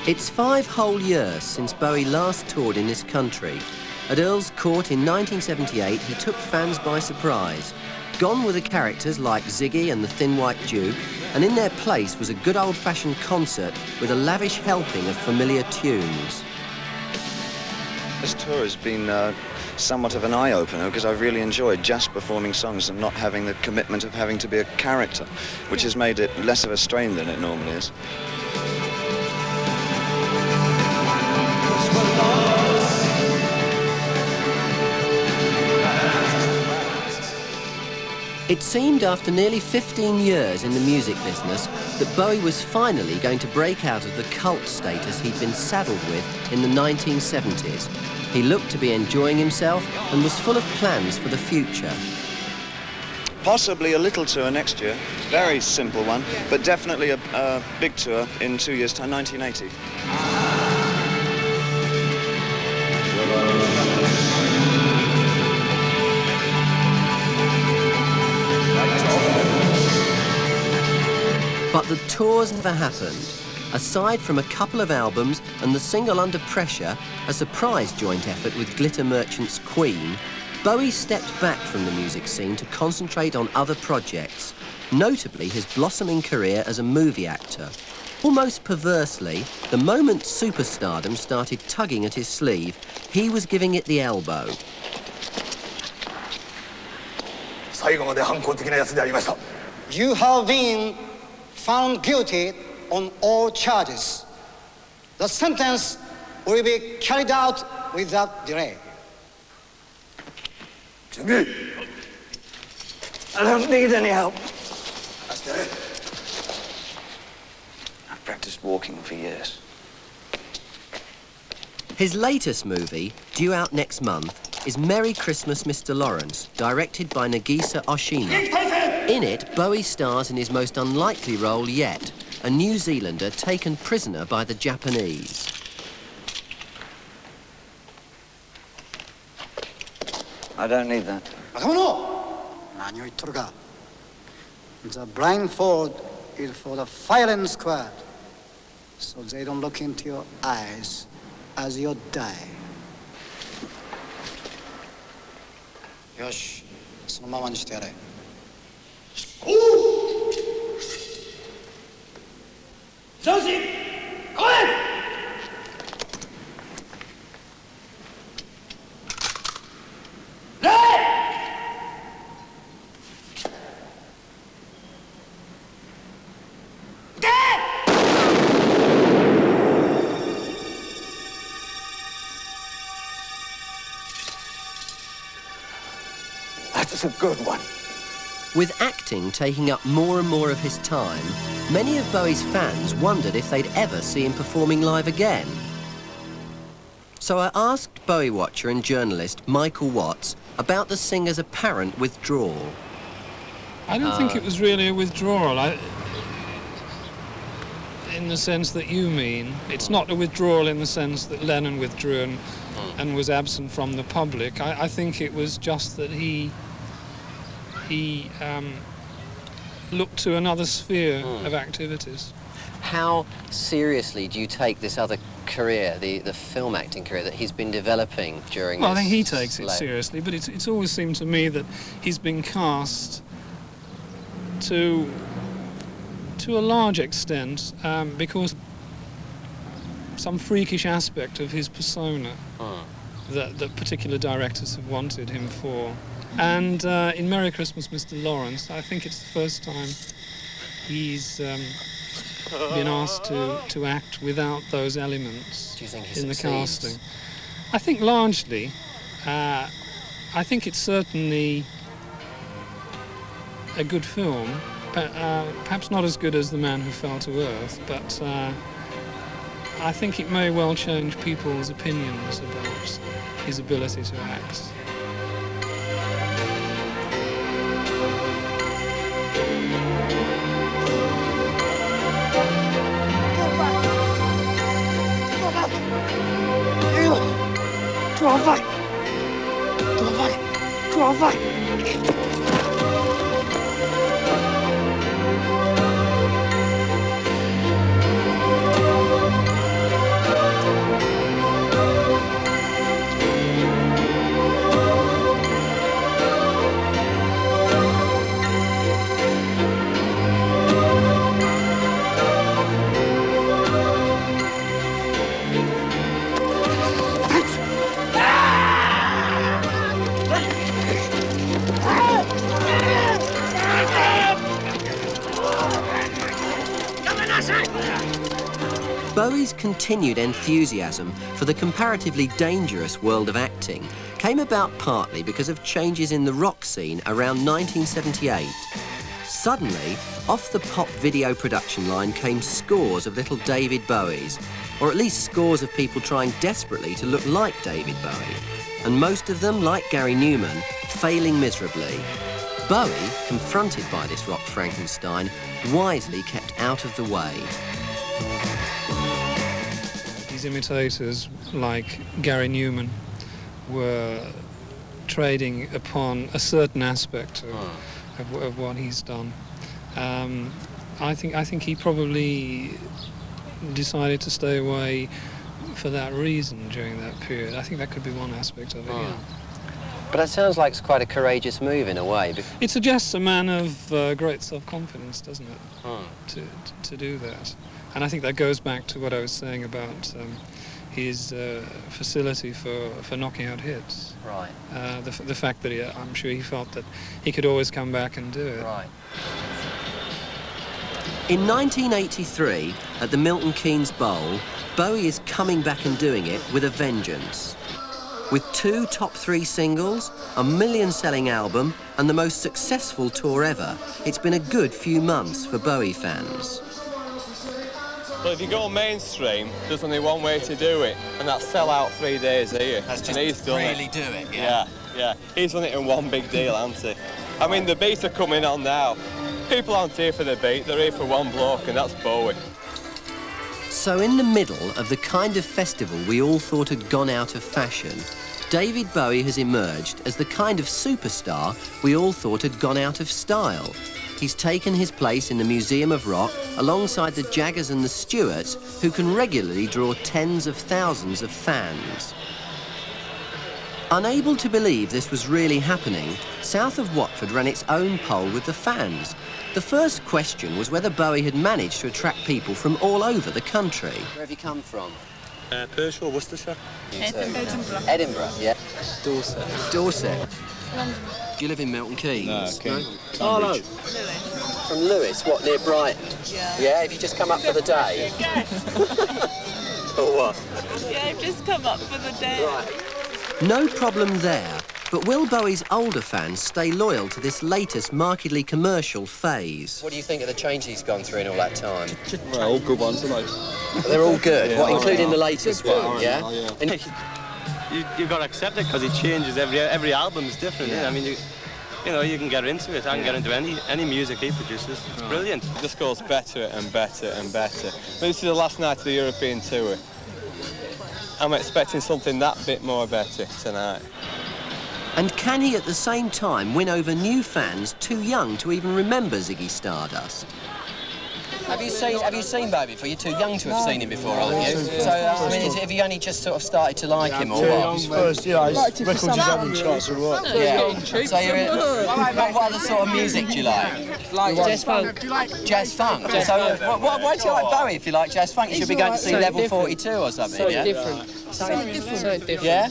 It's 5 whole years since Bowie last toured in this country. At Earl's Court in 1978, he took fans by surprise. Gone were the characters like Ziggy and the Thin White Duke, and in their place was a good old-fashioned concert with a lavish helping of familiar tunes. This tour has been somewhat of an eye-opener because I've really enjoyed just performing songs and not having the commitment of having to be a character, which has made it less of a strain than it normally is. It seemed after nearly 15 years in the music business that Bowie was finally going to break out of the cult status he'd been saddled with in the 1970s. He looked to be enjoying himself and was full of plans for the future. Possibly a little tour next year, very simple one, but definitely a big tour in 2 years' time, 1980. But the tours never happened. Aside from a couple of albums and the single Under Pressure, a surprise joint effort with Glitter Merchant's Queen, Bowie stepped back from the music scene to concentrate on other projects, notably his blossoming career as a movie actor. Almost perversely, the moment superstardom started tugging at his sleeve, he was giving it the elbow. You have been found guilty on all charges. The sentence will be carried out without delay. Jimmy, I don't need any help. I've practiced walking for years. His latest movie, due out next month, is Merry Christmas, Mr. Lawrence, directed by Nagisa Oshima. In it, Bowie stars in his most unlikely role yet, a New Zealander taken prisoner by the Japanese. I don't need that. The blindfold is for the firing squad, so they don't look into your eyes as you die. Yosh, そのままにしてやれ。相信，来！ That's a good one. With acting taking up more and more of his time, many of Bowie's fans wondered if they'd ever see him performing live again. So I asked Bowie watcher and journalist Michael Watts about the singer's apparent withdrawal. I don't think it was really a withdrawal, in the sense that you mean. It's not a withdrawal in the sense that Lennon withdrew and was absent from the public. I think it was just that he looked to another sphere of activities. How seriously do you take this other career, the film acting career that he's been developing during Well, I think he takes it seriously, but it's always seemed to me that he's been cast to a large extent because some freakish aspect of his persona that particular directors have wanted him for. And in Merry Christmas, Mr. Lawrence, I think it's the first time he's been asked to act without those elements. Do you think he in the succeeds? casting. I think largely. I think it's certainly a good film, perhaps not as good as The Man Who Fell to Earth, but I think it may well change people's opinions about his ability to act. Bowie's continued enthusiasm for the comparatively dangerous world of acting came about partly because of changes in the rock scene around 1978. Suddenly, off the pop video production line came scores of little David Bowies, or at least scores of people trying desperately to look like David Bowie, and most of them, like Gary Newman, failing miserably. Bowie, confronted by this rock Frankenstein, wisely kept out of the way. These imitators, like Gary Newman, were trading upon a certain aspect of what he's done. I think he probably decided to stay away for that reason during that period. I think that could be one aspect of it, yeah. But that sounds like it's quite a courageous move in a way. It suggests a man of great self-confidence, doesn't it, to do that. And I think that goes back to what I was saying about his facility for knocking out hits. Right. The fact that I'm sure he felt that he could always come back and do it. Right. In 1983, at the Milton Keynes Bowl, Bowie is coming back and doing it with a vengeance. With 2 top 3 singles, a million-selling album, and the most successful tour ever, it's been a good few months for Bowie fans. Well, if you go mainstream, there's only one way to do it, and that's sell out 3 days here. That's just and he's done really it. do it, yeah? Yeah. He's done it in one big deal, hasn't he? I mean, the beats are coming on now. People aren't here for the beat, they're here for one bloke, and that's Bowie. So in the middle of the kind of festival we all thought had gone out of fashion, David Bowie has emerged as the kind of superstar we all thought had gone out of style. He's taken his place in the Museum of Rock alongside the Jaggers and the Stewarts, who can regularly draw tens of thousands of fans. Unable to believe this was really happening, South of Watford ran its own poll with the fans. The first question was whether Bowie had managed to attract people from all over the country. Where have you come from? Pershore, Worcestershire. Edinburgh. Edinburgh, yeah. Dorset. Dorset. London. Do you live in Milton Keynes? No, Oh, no. Lewis. From Lewis, what, near Brighton? Yeah. Yeah, have you just come up for the day? Or what? Yeah, I've just come up for the day. Right. No problem there. But will Bowie's older fans stay loyal to this latest markedly commercial phase? What do you think of the change he's gone through in all that time? Well, all good ones, aren't they? They're all good, Yeah, what, including the latest one, yeah? Oh, yeah. And You've got to accept it, because it changes every album is different. Yeah. I mean, you know, you can get into it. I can get into any music he produces. It's brilliant. It just goes better and better and better. I mean, this is the last night of the European tour. I'm expecting something that bit more better tonight. And can he at the same time win over new fans too young to even remember Ziggy Stardust? Have you seen Bowie before? You're too young to have seen him before, aren't you? So, I mean, have you only just sort of started to like him, or what? First, his records is having charts or what? Yeah. So what other sort of music do you like? Jazz funk. Jazz funk? So why do you like Bowie if you like jazz funk? You should be going to see Level 42 or something, yeah? Something different. Yeah?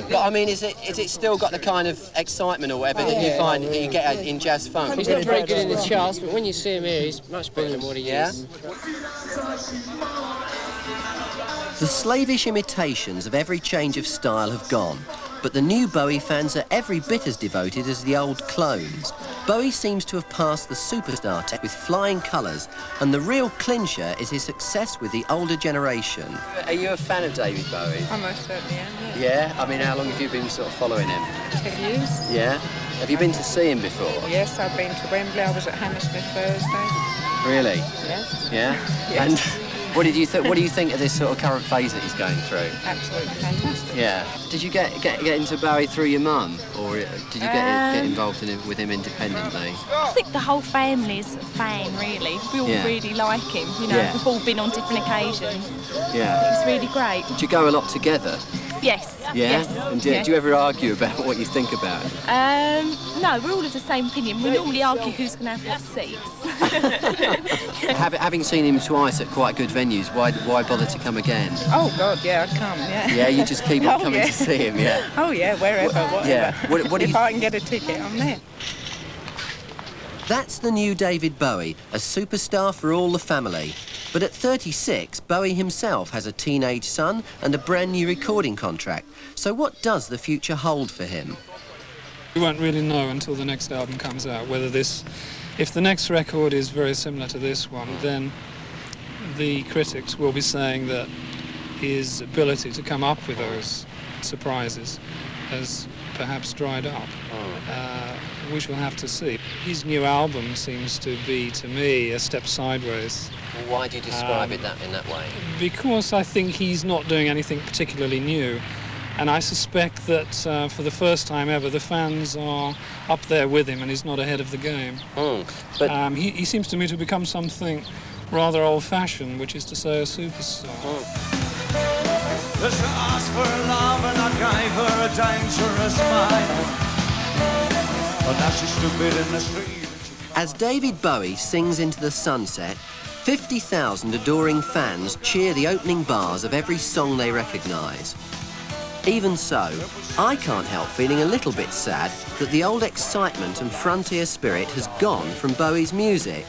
But I mean, is it still got the kind of excitement or whatever that you find that you get in jazz funk? He's not very good in the charts, but when you see him here, he's much better than what he is. The slavish imitations of every change of style have gone, but the new Bowie fans are every bit as devoted as the old clones. Bowie seems to have passed the superstar test with flying colours, and the real clincher is his success with the older generation. Are you a fan of David Bowie? I most certainly am, yeah. Yeah? I mean, how long have you been sort of following him? 10 years. Yeah? Have you been to see him before? Yes, I've been to Wembley. I was at Hammersmith Thursday. Really? Yes. Yeah? Yes. And what do you think of this sort of current phase that he's going through? Absolutely fantastic. Yeah. Did you get into Bowie through your mum, or did you get involved with him independently? I think the whole family's a fan, really. We all really like him. You know, we've all been on different occasions. Yeah. It's really great. Do you go a lot together? Yes. Yeah. Yes. And do you ever argue about what you think about him? No, we're all of the same opinion. We normally argue who's going to have what seats. Having seen him twice at quite good venues, why bother to come again? Oh, God, yeah, I'd come, yeah. Yeah, you just keep on coming to see him, yeah? Oh, yeah, wherever, whatever. Yeah. What do if you... I can get a ticket, I'm there. That's the new David Bowie, a superstar for all the family. But at 36, Bowie himself has a teenage son and a brand new recording contract. So what does the future hold for him? We won't really know until the next album comes out whether if the next record is very similar to this one, then the critics will be saying that his ability to come up with those surprises has perhaps dried up. We shall have to see. His new album seems to be, to me, a step sideways. Well, why do you describe it in that way? Because I think he's not doing anything particularly new. And I suspect that for the first time ever, the fans are up there with him and he's not ahead of the game. But he seems to me to become something rather old-fashioned, which is to say a superstar. She asked for love and I gave her a dangerous mind. But now she's stupid in the street. As David Bowie sings into the sunset, 50,000 adoring fans cheer the opening bars of every song they recognise. Even so, I can't help feeling a little bit sad that the old excitement and frontier spirit has gone from Bowie's music.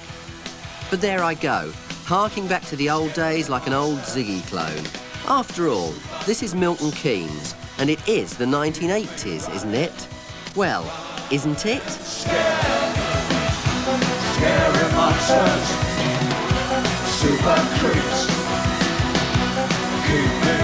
But there I go, harking back to the old days like an old Ziggy clone. After all, this is Milton Keynes, and it is the 1980s, isn't it? Well, isn't it? Scary monsters, super creeps, keep me